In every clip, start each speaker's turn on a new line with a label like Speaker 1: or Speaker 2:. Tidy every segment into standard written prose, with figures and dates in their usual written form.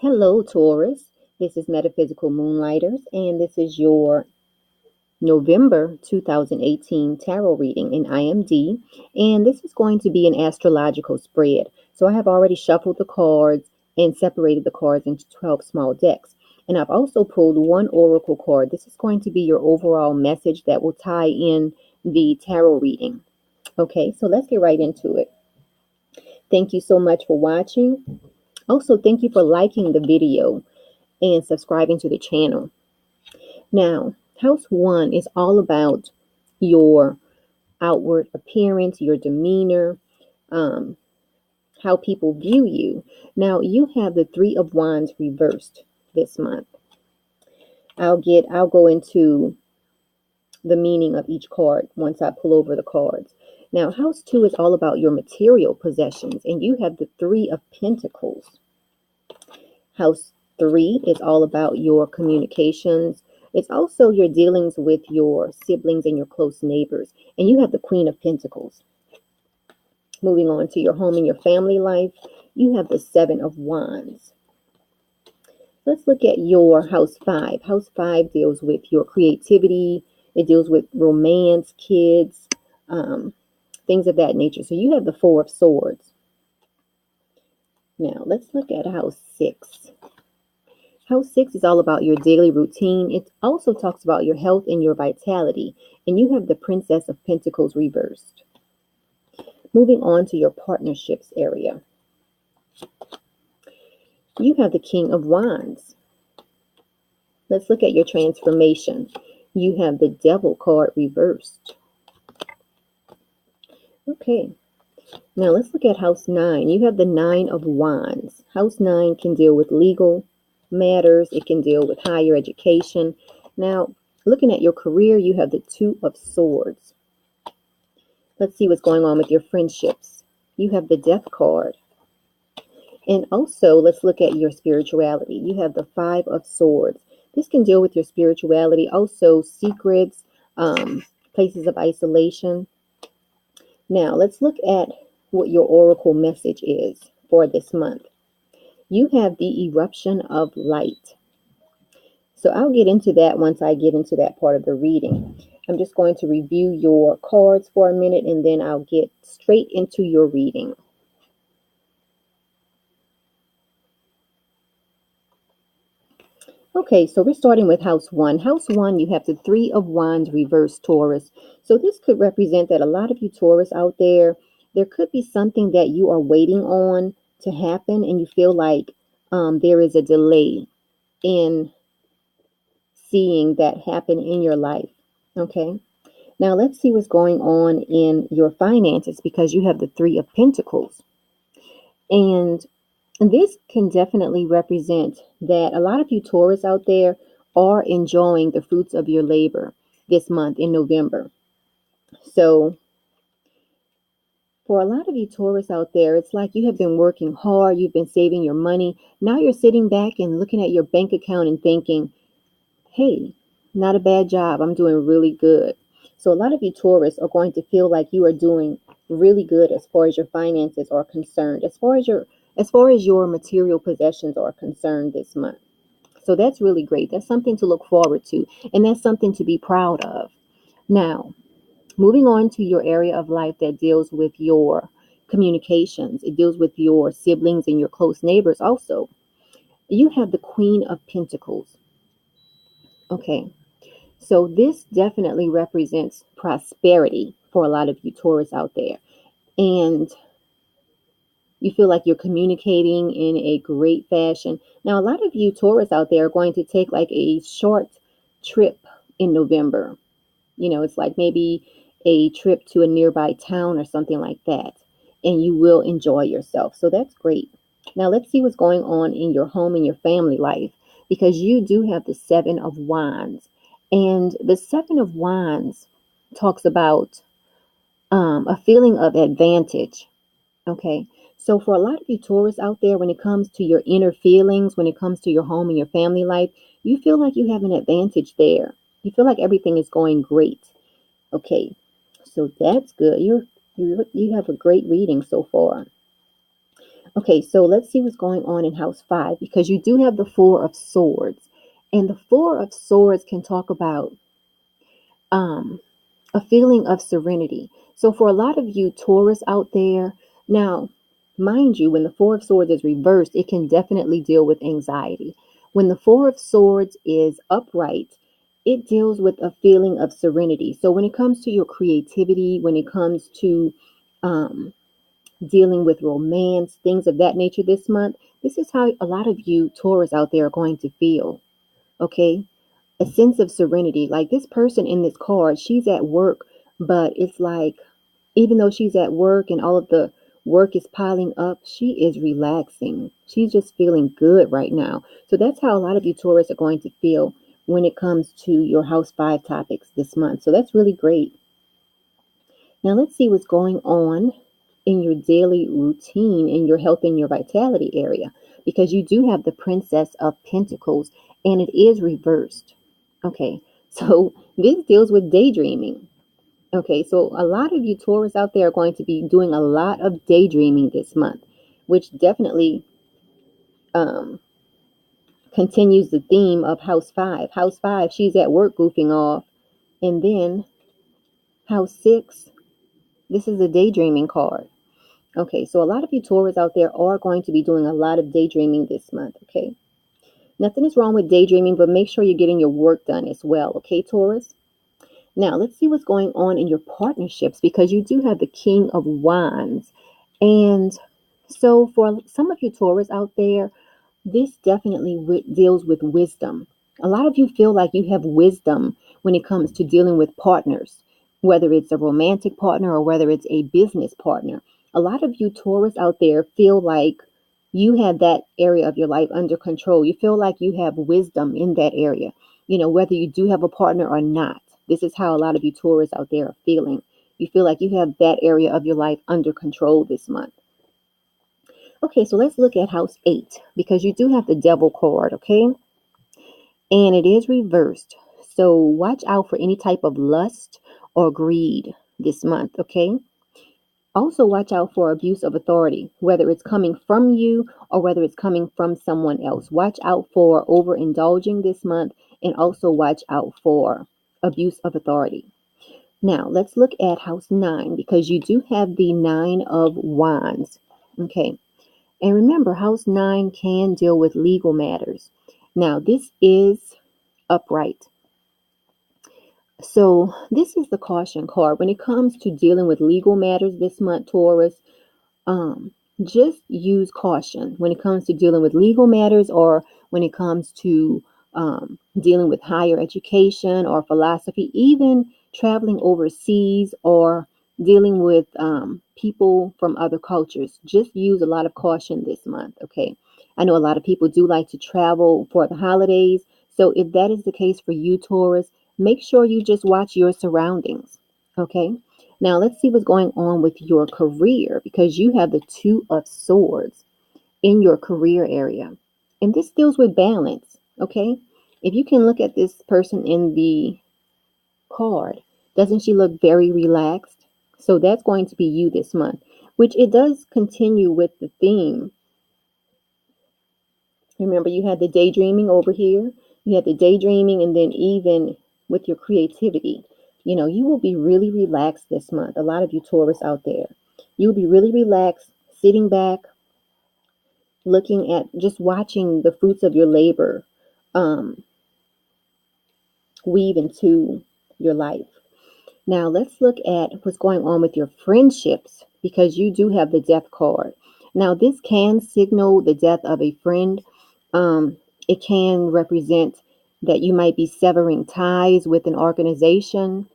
Speaker 1: Hello, Taurus. This is Metaphysical Moonlighters, and this is your November 2018 tarot reading in IMD. And this is going to be an astrological spread. So I have already shuffled the cards and separated the cards into 12 small decks. And I've also pulled one oracle card. This is going to be your overall message that will tie in the tarot reading. Okay, so let's get right into it. Thank you so much for watching. Also, thank you for liking the video and subscribing to the channel. Now, house one is all about your outward appearance, your demeanor, um, how people view you. Now, you have the Three of Wands reversed this month. I'll go into the meaning of each card once I pull over the cards. Now, house two is all about your material possessions, and you have the Three of Pentacles. House three is all about your communications. It's also your dealings with your siblings and your close neighbors. And you have the Queen of Pentacles. Moving on to your home and your family life, you have the Seven of Wands. Let's look at your house five. House five deals with your creativity. It deals with romance, kids, things of that nature. So you have the Four of Swords. Now, let's look at house six. House six is all about your daily routine. It also talks about your health and your vitality. And you have the Princess of Pentacles reversed. Moving on to your partnerships area. You have the King of Wands. Let's look at your transformation. You have the Devil card reversed. Okay. Now let's look at house nine. You have the Nine of Wands. House nine can deal with legal matters. It can deal with higher education. Now, looking at your career, you have the Two of Swords. Let's see what's going on with your friendships. You have the Death card. And also, let's look at your spirituality. You have the Five of Swords. This can deal with your spirituality. Also, secrets, places of isolation. Now, let's look at what your oracle message is for this month. You have the Eruption of Light. So I'll get into that once I get into that part of the reading. I'm just going to review your cards for a minute, and then I'll get straight into your reading. Okay, so we're starting with house one. House one, you have the Three of Wands reversed, Taurus. So this could represent that a lot of you Taurus out there, there could be something that you are waiting on to happen, and you feel like there is a delay in seeing that happen in your life. Okay, now let's see what's going on in your finances, because you have the Three of Pentacles. And this can definitely represent that a lot of you Taurus out there are enjoying the fruits of your labor this month in November. So for a lot of you Taurus out there, it's like you have been working hard, you've been saving your money. Now you're sitting back and looking at your bank account and thinking, hey, not a bad job. I'm doing really good. So a lot of you Taurus are going to feel like you are doing really good as far as your finances are concerned, as far as your material possessions are concerned this month. So that's really great. That's something to look forward to, and that's something to be proud of. Now, moving on to your area of life that deals with your communications. It deals with your siblings and your close neighbors also. You have the Queen of Pentacles. Okay. So this definitely represents prosperity for a lot of you Taurus out there. And you feel like you're communicating in a great fashion. Now, a lot of you Taurus out there are going to take like a short trip in November. You know, it's like maybe a trip to a nearby town or something like that. And you will enjoy yourself. So that's great. Now, let's see what's going on in your home and your family life, because you do have the Seven of Wands. And the Seven of Wands talks about a feeling of advantage. Okay. So for a lot of you Taurus out there, when it comes to your inner feelings, when it comes to your home and your family life, you feel like you have an advantage there. You feel like everything is going great. Okay. So that's good. You have a great reading so far. Okay, so let's see what's going on in house 5, because you do have the Four of Swords. And the Four of Swords can talk about um, a feeling of serenity. So for a lot of you Taurus out there, now, mind you, when the Four of Swords is reversed, it can definitely deal with anxiety. When the Four of Swords is upright, it deals with a feeling of serenity. So when it comes to your creativity, when it comes to um, dealing with romance, things of that nature this month, this is how a lot of you Taurus out there are going to feel. Okay, a sense of serenity. Like this person in this card, she's at work, but it's like, even though she's at work and all of the work is piling up, she is relaxing. She's just feeling good right now. So that's how a lot of you Taurus are going to feel when it comes to your house 5 topics this month. So that's really great. Now let's see what's going on in your daily routine, in your health and your vitality area, because you do have the Princess of Pentacles and it is reversed. Okay, so this deals with daydreaming. Okay, so a lot of you Taurus out there are going to be doing a lot of daydreaming this month, which definitely um, continues the theme of house 5. House 5, she's at work goofing off. And then house 6, this is a daydreaming card. Okay, so a lot of you Taurus out there are going to be doing a lot of daydreaming this month, okay? Nothing is wrong with daydreaming, but make sure you're getting your work done as well, okay, Taurus? Now, let's see what's going on in your partnerships, because you do have the King of Wands. And so for some of you Taurus out there, this definitely deals with wisdom. A lot of you feel like you have wisdom when it comes to dealing with partners, whether it's a romantic partner or whether it's a business partner. A lot of you Taurus out there feel like you have that area of your life under control. You feel like you have wisdom in that area, whether you do have a partner or not. This is how a lot of you Taurus out there are feeling. You feel like you have that area of your life under control this month. Okay, so let's look at house 8, because you do have the Devil card, okay? And it is reversed. So watch out for any type of lust or greed this month, okay? Also watch out for abuse of authority, whether it's coming from you or whether it's coming from someone else. Watch out for overindulging this month, and also watch out for abuse of authority. Now, let's look at house 9, because you do have the 9 of Wands, okay? And remember, house 9 can deal with legal matters. Now, this is upright. So this is the caution card. When it comes to dealing with legal matters this month, Taurus, um, just use caution when it comes to dealing with legal matters, or when it comes to dealing with higher education or philosophy, even traveling overseas or dealing with people from other cultures. Just use a lot of caution this month, okay? I know a lot of people do like to travel for the holidays. So if that is the case for you, Taurus, make sure you just watch your surroundings, okay? Now, let's see what's going on with your career, because you have the Two of Swords in your career area. And this deals with balance, okay? If you can look at this person in the card, doesn't she look very relaxed? So that's going to be you this month, which it does continue with the theme. Remember, you had the daydreaming over here. You had the daydreaming, and then even with your creativity, you will be really relaxed this month. A lot of you Taurus out there, you'll be really relaxed, sitting back, looking at, just watching the fruits of your labor um, weave into your life. Now, let's look at what's going on with your friendships, because you do have the Death card. Now, this can signal the death of a friend. It can represent that you might be severing ties with an organization.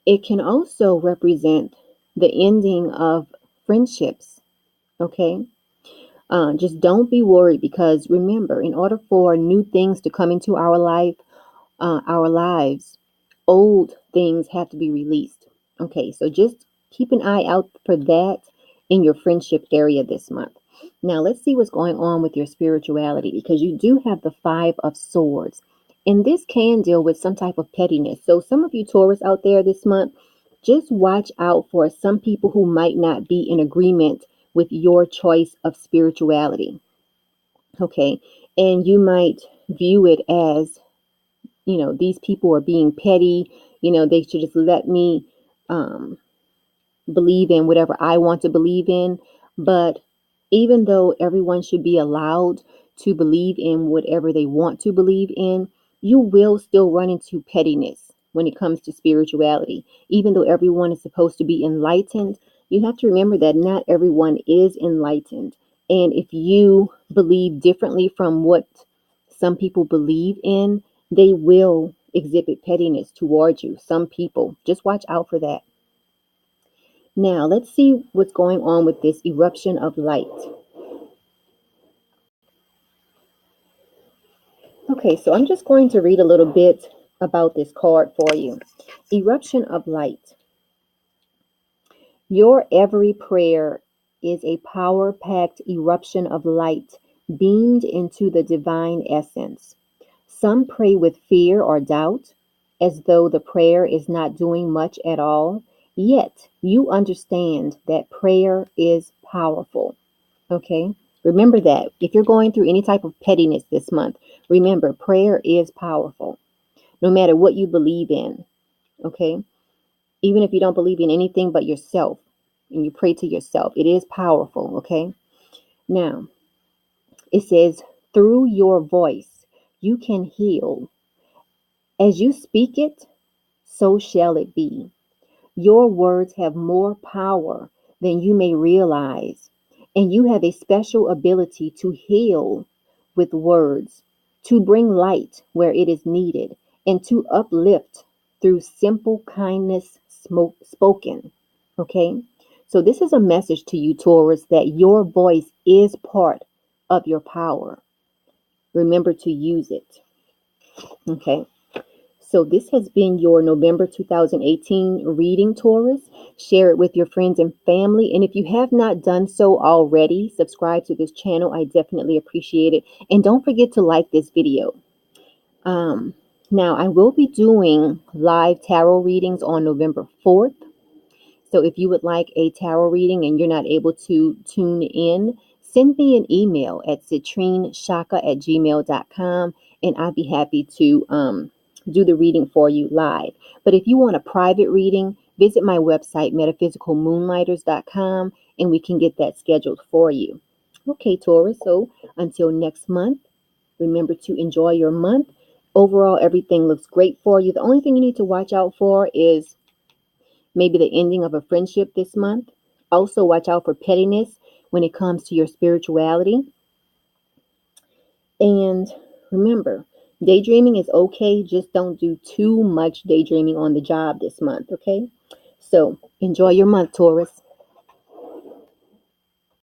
Speaker 1: It can also represent the ending of friendships, okay? Just don't be worried, because remember, in order for new things to come into our lives, old things have to be released. Okay, so just keep an eye out for that in your friendship area this month. Now, let's see what's going on with your spirituality, because you do have the Five of Swords. And this can deal with some type of pettiness. So some of you Taurus out there this month, just watch out for some people who might not be in agreement with your choice of spirituality. Okay. And you might view it as, these people are being petty. They should just let me um, believe in whatever I want to believe in. But even though everyone should be allowed to believe in whatever they want to believe in, you will still run into pettiness when it comes to spirituality. Even though everyone is supposed to be enlightened, you have to remember that not everyone is enlightened. And if you believe differently from what some people believe in, they will exhibit pettiness towards you. Some people, just watch out for that. Now, let's see what's going on with this eruption of light. Okay, so I'm just going to read a little bit about this card for you. Eruption of light. Your every prayer is a power-packed eruption of light beamed into the divine essence. Some pray with fear or doubt, as though the prayer is not doing much at all. Yet you understand that prayer is powerful. Okay. Remember that. If you're going through any type of pettiness this month, remember prayer is powerful, no matter what you believe in. Okay. Even if you don't believe in anything but yourself and you pray to yourself, it is powerful. Okay. Now, it says, through your voice, you can heal. As you speak it, so shall it be. Your words have more power than you may realize, and you have a special ability to heal with words, to bring light where it is needed, and to uplift through simple kindness spoken. Okay? So, this is a message to you, Taurus, that your voice is part of your power. Remember to use it. Okay? So this has been your November 2018 reading, Taurus. Share it with your friends and family. And if you have not done so already, subscribe to this channel. I definitely appreciate it. And don't forget to like this video. Um, Now, I will be doing live tarot readings on November 4th. So if you would like a tarot reading and you're not able to tune in, send me an email at citrineshaka@gmail.com and I'd be happy to do the reading for you live. But if you want a private reading, visit my website, metaphysicalmoonlighters.com, and we can get that scheduled for you. Okay, Taurus. So until next month, remember to enjoy your month. Overall, everything looks great for you. The only thing you need to watch out for is maybe the ending of a friendship this month. Also, watch out for pettiness when it comes to your spirituality. And remember, daydreaming is okay. Just don't do too much daydreaming on the job this month, okay? So, enjoy your month, Taurus.